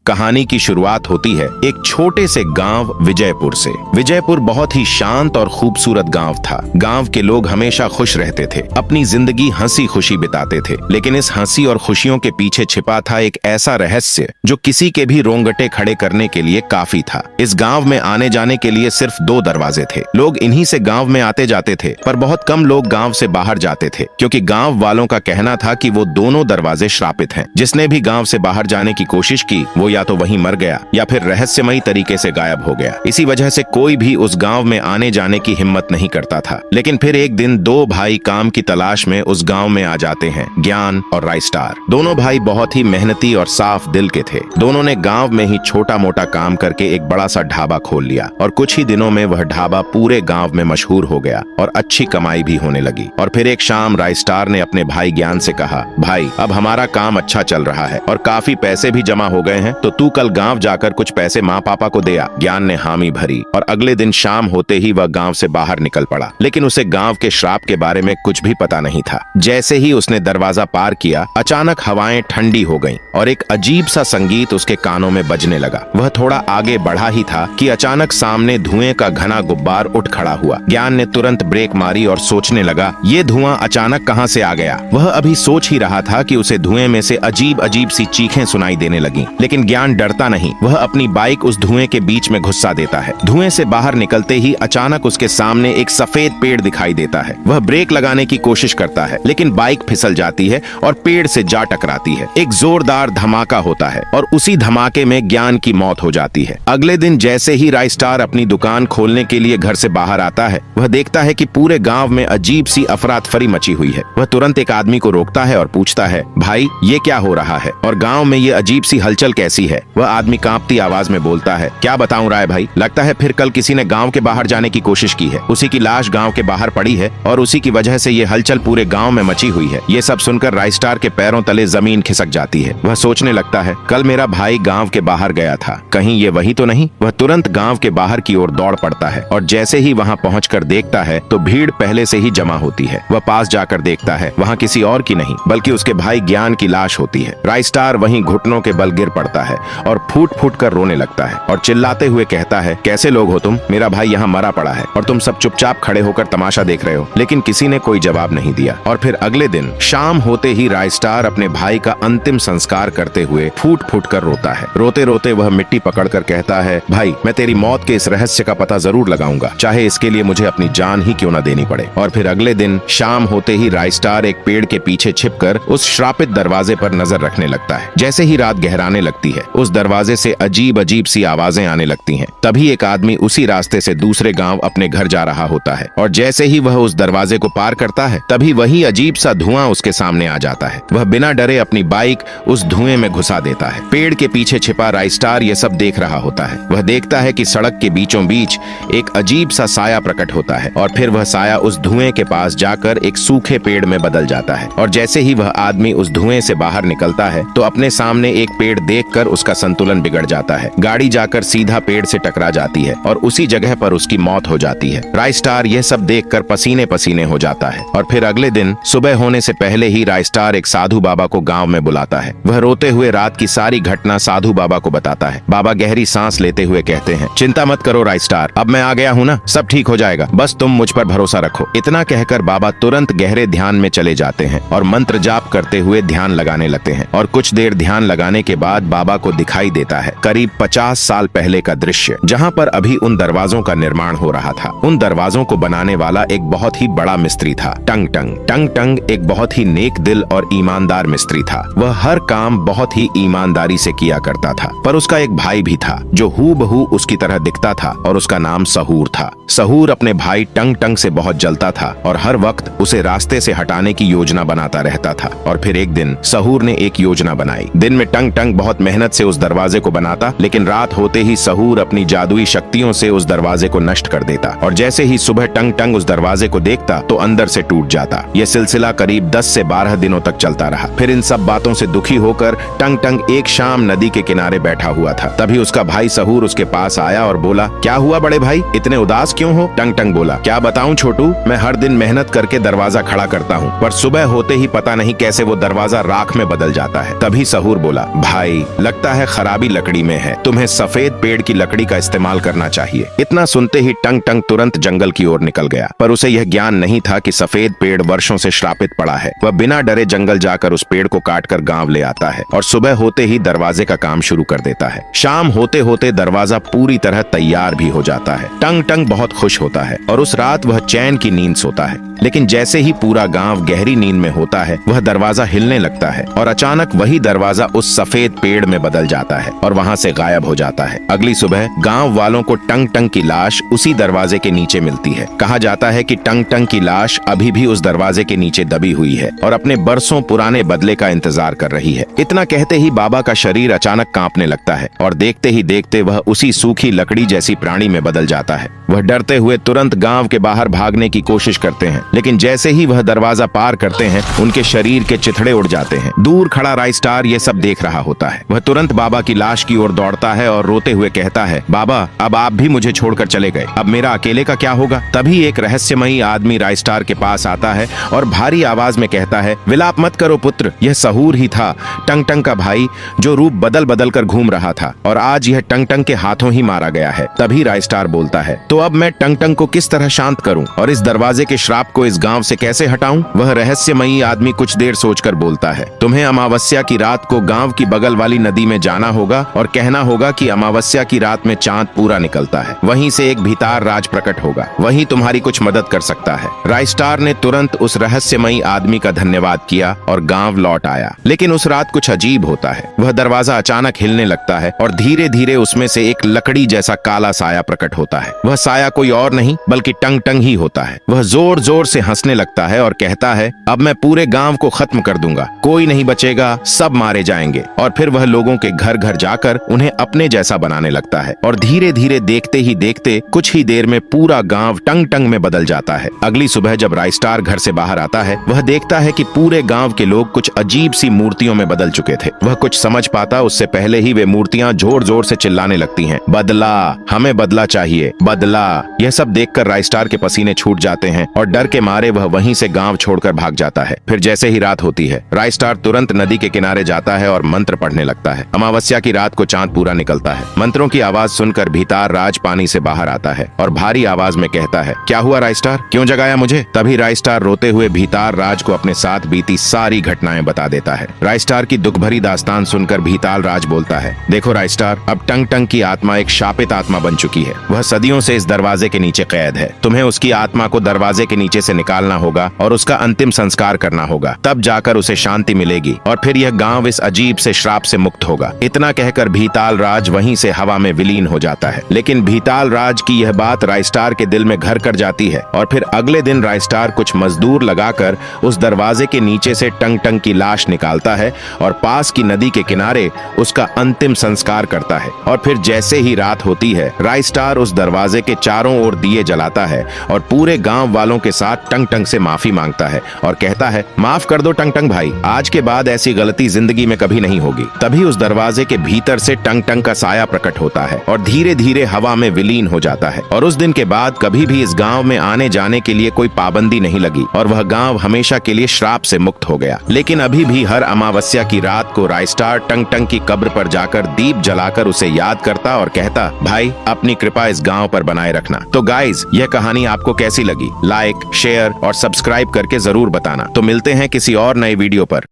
कहानी की शुरुआत होती है एक छोटे से गांव विजयपुर से। विजयपुर बहुत ही शांत और खूबसूरत गांव था। गांव के लोग हमेशा खुश रहते थे, अपनी जिंदगी हंसी खुशी बिताते थे। लेकिन इस हंसी और खुशियों के पीछे छिपा था एक ऐसा रहस्य जो किसी के भी रोंगटे खड़े करने के लिए काफी था। इस गांव में आने जाने के लिए सिर्फ 2 दरवाजे थे। लोग इन्हीं से गांव में आते जाते थे, पर बहुत कम लोग गांव से बाहर जाते थे, क्योंकि गांव वालों का कहना था कि वो दोनों दरवाजे श्रापित हैं। जिसने भी गांव से बाहर जाने की कोशिश की वो या तो वहीं मर गया या फिर रहस्यमयी तरीके से गायब हो गया। इसी वजह से कोई भी उस गांव में आने जाने की हिम्मत नहीं करता था। लेकिन फिर एक दिन 2 भाई काम की तलाश में उस गांव में आ जाते हैं, ज्ञान और राइस्टार। दोनों भाई बहुत ही मेहनती और साफ दिल के थे। दोनों ने गांव में ही छोटा मोटा काम करके एक बड़ा सा ढाबा खोल लिया और कुछ ही दिनों में वह ढाबा पूरे गांव में मशहूर हो गया और अच्छी कमाई भी होने लगी। और फिर एक शाम राइस्टार ने अपने भाई ज्ञान से कहा, भाई अब हमारा काम अच्छा चल रहा है और काफी पैसे भी जमा हो गए हैं, तो तू कल गांव जाकर कुछ पैसे माँ पापा को दे आ। ज्ञान ने हामी भरी और अगले दिन शाम होते ही वह गांव से बाहर निकल पड़ा। लेकिन उसे गांव के श्राप के बारे में कुछ भी पता नहीं था। जैसे ही उसने दरवाजा पार किया, अचानक हवाएं ठंडी हो गईं और एक अजीब सा संगीत उसके कानों में बजने लगा। वह थोड़ा आगे बढ़ा ही था कि अचानक सामने धुएं का घना गुब्बार उठ खड़ा हुआ। ज्ञान ने तुरंत ब्रेक मारी और सोचने लगा, ये धुआं अचानक कहां से आ गया। वह अभी सोच ही रहा था कि उसे धुएं में से अजीब अजीब सी चीखें सुनाई देने लगी। लेकिन ज्ञान डरता नहीं, वह अपनी बाइक उस धुएं के बीच में घुसा देता है। धुएं से बाहर निकलते ही अचानक उसके सामने एक सफेद पेड़ दिखाई देता है। वह ब्रेक लगाने की कोशिश करता है, लेकिन बाइक फिसल जाती है और पेड़ से जा टकराती है। एक जोरदार धमाका होता है और उसी धमाके में ज्ञान की मौत हो जाती है। अगले दिन जैसे ही राइस्टार अपनी दुकान खोलने के लिए घर से बाहर आता है, वह देखता है कि पूरे गांव में अजीब सी अफरा तफरी मची हुई है। वह तुरंत एक आदमी को रोकता है और पूछता है, भाई ये क्या हो रहा है और गांव में ये अजीब सी हलचल कैसी है। वह आदमी कांपती आवाज में बोलता है, क्या बताऊं राय भाई, लगता है फिर कल किसी ने गांव के बाहर जाने की कोशिश की है। उसी की लाश गांव के बाहर पड़ी है और उसी की वजह से ये हलचल पूरे गांव में मची हुई है। ये सब सुनकर राइस्टार के पैरों तले जमीन खिसक जाती है। वह सोचने लगता है, कल मेरा भाई गांव के बाहर गया था, कहीं ये वही तो नहीं। वह तुरंत गांव के बाहर की ओर दौड़ पड़ता है और जैसे ही वहां पहुंचकर देखता है तो भीड़ पहले से ही जमा होती है। वह पास जाकर देखता है, वहां किसी और की नहीं बल्कि उसके भाई ज्ञान की लाश होती है। राइस्टार वहीं घुटनों के बल गिर पड़ता है और फूट फूट कर रोने लगता है और चिल्लाते हुए कहता है, कैसे लोग हो तुम, मेरा भाई यहाँ मरा पड़ा है और तुम सब चुपचाप खड़े होकर तमाशा देख रहे हो। लेकिन किसी ने कोई जवाब नहीं दिया। और फिर अगले दिन शाम होते ही राइस्टार अपने भाई का अंतिम संस्कार करते हुए फूट फूट कर रोता है। रोते रोते वह मिट्टी पकड़कर कहता है, भाई मैं तेरी मौत के इस रहस्य का पता जरूर लगाऊंगा, चाहे इसके लिए मुझे अपनी जान ही क्यों न देनी पड़े। और फिर अगले दिन शाम होते ही राइस्टार एक पेड़ के पीछे छिपकर उस श्रापित दरवाजे पर नजर रखने लगता है। जैसे ही रात गहराने लगती है, उस दरवाजे से अजीब अजीब सी आवाजें आने लगती हैं। तभी एक आदमी उसी रास्ते से दूसरे गांव अपने घर जा रहा होता है और जैसे ही वह उस दरवाजे को पार करता है, तभी वही अजीब सा धुआं उसके सामने आ जाता है। वह बिना डरे अपनी बाइक उस धुएं में घुसा देता है। पेड़ के पीछे छिपा राइस्टार ये सब देख रहा होता है। वह देखता है कि सड़क के बीचों बीच एक अजीब सा साया प्रकट होता है और फिर वह साया उस धुएं के पास जाकर एक सूखे पेड़ में बदल जाता है। और जैसे ही वह आदमी उस धुएं से बाहर निकलता है तो अपने सामने एक पेड़ देखकर उसका संतुलन बिगड़ जाता है। गाड़ी जाकर सीधा पेड़ से टकरा जाती है और उसी जगह पर उसकी मौत हो जाती है। राइस्टार यह सब देखकर पसीने पसीने हो जाता है। और फिर अगले दिन सुबह होने से पहले ही राइस्टार एक साधु बाबा को गांव में बुलाता है। वह रोते हुए रात की सारी घटना साधु बाबा को बताता है। बाबा गहरी सांस लेते हुए कहते हैं, चिंता मत करो राइस्टार, अब मैं आ गया हूँ ना, सब ठीक हो जाएगा, बस तुम मुझ पर भरोसा रखो। इतना कहकर बाबा तुरंत गहरे ध्यान में चले जाते हैं और मंत्र जाप करते हुए ध्यान लगाने लगते हैं। और कुछ देर ध्यान लगाने के बाद बाबा को दिखाई देता है करीब 50 साल पहले का दृश्य, जहाँ पर अभी उन दरवाजों का निर्माण हो रहा था। उन दरवाजों को बनाने वाला एक बहुत ही बड़ा मिस्त्री था, टंग टंग। टंग टंग एक बहुत ही नेक दिल और ईमानदार मिस्त्री था। वह हर काम बहुत ही ईमानदारी से किया करता था। पर उसका एक भाई भी था जो हूबहू उसकी तरह दिखता था और उसका नाम सहूर था। सहूर अपने भाई टंग टंग से बहुत जलता था और हर वक्त उसे रास्ते से हटाने की योजना बनाता रहता था। और फिर एक दिन सहूर ने एक योजना बनाई। दिन में टंग टंग बहुत मेहनत से उस दरवाजे को बनाता, लेकिन रात होते ही सहूर अपनी जादुई शक्तियों से उस दरवाजे को नष्ट कर देता। और जैसे ही सुबह टंग टंग उस दरवाजे को देखता तो अंदर से टूट जाता। यह सिलसिला करीब 10 से 12 दिनों तक चलता रहा। फिर इन सब बातों से दुखी होकर टंग टंग एक शाम नदी के किनारे बैठा हुआ था। तभी उसका भाई सहूर उसके पास आया और बोला, क्या हुआ बड़े भाई, इतने उदास क्यों हो। टंग टंग बोला, क्या बताऊं छोटू, मैं हर दिन मेहनत करके दरवाजा खड़ा करता हूँ, पर सुबह होते ही पता नहीं कैसे वो दरवाजा राख में बदल जाता है। तभी सहूर बोला, भाई लगता है खराबी लकड़ी में है, तुम्हें सफेद पेड़ की लकड़ी का इस्तेमाल करना चाहिए। इतना सुनते ही टंग टंग तुरंत जंगल की ओर निकल गया, पर उसे यह ज्ञान नहीं था कि सफेद पेड़ वर्षों से श्रापित पड़ा है। वह बिना डरे जंगल जाकर उस पेड़ को काटकर गांव ले आता है और सुबह होते ही दरवाजे का काम शुरू कर देता है। शाम होते होते दरवाजा पूरी तरह तैयार भी हो जाता है। टंग टंग बहुत खुश होता है और उस रात वह चैन की नींद सोता है। लेकिन जैसे ही पूरा गांव गहरी नींद में होता है, वह दरवाजा हिलने लगता है और अचानक वही दरवाजा उस सफेद पेड़ में बदल जाता है और वहां से गायब हो जाता है। अगली सुबह गांव वालों को टंग टंग की लाश उसी दरवाजे के नीचे मिलती है। कहा जाता है कि टंग टंग की लाश अभी भी उस दरवाजे के नीचे दबी हुई है और अपने बरसों पुराने बदले का इंतजार कर रही है। इतना कहते ही बाबा का शरीर अचानक कांपने लगता है और देखते ही देखते वह उसी सूखी लकड़ी जैसी प्राणी में बदल जाता है। वह डरते हुए तुरंत गांव के बाहर भागने की कोशिश करते हैं, लेकिन जैसे ही वह दरवाजा पार करते हैं, उनके शरीर के चिथड़े उड़ जाते हैं। दूर खड़ा राइस्टार ये सब देख रहा होता है। वह तुरंत बाबा की लाश की ओर दौड़ता है और रोते हुए कहता है, बाबा अब आप भी मुझे छोड़कर चले गए, अब मेरा अकेले का क्या होगा। तभी एक रहस्यमयी आदमी राइस्टार के पास आता है और भारी आवाज में कहता है, विलाप मत करो पुत्र, यह सहूर ही था, टंग टंग का भाई, जो रूप बदल बदल कर घूम रहा था और आज यह टंग टंग के हाथों ही मारा गया है। तभी राइस्टार बोलता है, तो अब मैं टंग टंग को किस तरह शांत करूं और इस दरवाजे के श्राप को इस गांव से कैसे हटाऊं। वह रहस्यमयी आदमी कुछ देर सोचकर बोलता है, तुम्हें अमावस्या की रात को गांव की बगल वाली नदी में जाना होगा और कहना होगा कि अमावस्या की रात में चांद पूरा निकलता है, वहीं से एक भीतार राज प्रकट होगा, वही तुम्हारी कुछ मदद कर सकता है। राइस्टार ने तुरंत उस रहस्यमयी आदमी का धन्यवाद किया और गांव लौट आया। लेकिन उस रात कुछ अजीब होता है। वह दरवाजा अचानक हिलने लगता है और धीरे धीरे उसमें से एक लकड़ी जैसा काला साया प्रकट होता है। वह साया कोई और नहीं बल्कि टंग टंग ही होता है। वह जोर जोर से हंसने लगता है और कहता है, अब मैं पूरे गांव को खत्म कर दूंगा, कोई नहीं बचेगा, सब मारे जाएंगे। और फिर वह लोगों के घर घर जाकर उन्हें अपने जैसा बनाने लगता है और धीरे धीरे देखते ही देखते कुछ ही देर में पूरा गांव टंग टंग में बदल जाता है। अगली सुबह जब राइस्टार घर से बाहर आता है, वह देखता है कि पूरे गांव के लोग कुछ अजीब सी मूर्तियों में बदल चुके थे। वह कुछ समझ पाता उससे पहले ही वे मूर्तियां जोर जोर से चिल्लाने लगती हैं, बदला, हमें बदला चाहिए, बदला। यह सब देखकर राइस्टार के पसीने छूट जाते हैं और डर के मारे वह वहीं से गांव छोड़कर भाग जाता है। फिर जैसे ही रात होती है, राइस्टार तुरंत नदी के किनारे जाता है और मंत्र पढ़ने लगता है। अमावस्या की रात को चांद पूरा निकलता है। मंत्रों की आवाज सुनकर भीतार राज पानी से बाहर आता है और भारी आवाज में कहता है, क्या हुआ राइस्टार, क्यों जगाया मुझे। तभी राइस्टार रोते हुए भीतार राज को अपने साथ बीती सारी घटनाएं बता देता है। राइस्टार की दुख भरी दास्तान सुनकर भीताल राज बोलता है, देखो राइस्टार, अब टंग टंग की आत्मा एक शापित आत्मा बन चुकी है। वह सदियों से इस दरवाजे के नीचे कैद है। तुम्हें उसकी आत्मा को दरवाजे के नीचे से निकालना होगा और उसका अंतिम संस्कार करना होगा, तब जाकर उसे शांति मिलेगी और फिर यह गांव इस अजीब से श्राप से मुक्त होगा। इतना कहकर भीताल राज वहीं से हवा में विलीन हो जाता है। लेकिन भीताल राज की यह बात राइस्टार के दिल में घर कर जाती है और फिर अगले दिन राइस्टार कुछ मजदूर लगाकर उस दरवाजे के नीचे से टंग टंग की लाश निकालता है और पास की नदी के किनारे उसका अंतिम संस्कार करता है। और फिर जैसे ही रात होती है, राइस्टार उस दरवाजे के चारों ओर दिए जलाता है और पूरे गांव वालों के साथ टंग टंग से माफी मांगता है और कहता है, माफ कर दो टंग टंग भाई, आज के बाद ऐसी गलती जिंदगी में कभी नहीं होगी। तभी उस दरवाजे के भीतर से टंग टंग का साया प्रकट होता है और धीरे धीरे हवा में विलीन हो जाता है। और उस दिन के बाद कभी भी इस गांव में आने जाने के लिए कोई पाबंदी नहीं लगी और वह गांव हमेशा के लिए श्राप से मुक्त हो गया। लेकिन अभी भी हर अमावस्या की रात को राइस्टार टंग टंग की कब्र पर जाकर दीप जलाकर उसे याद करता और कहता, भाई अपनी कृपा इस गांव पर बनाए रखना। तो गाइज, यह कहानी आपको कैसी लगी, लाइक, शेयर और सब्सक्राइब करके जरूर बताना। तो मिलते हैं किसी और नए वीडियो पर।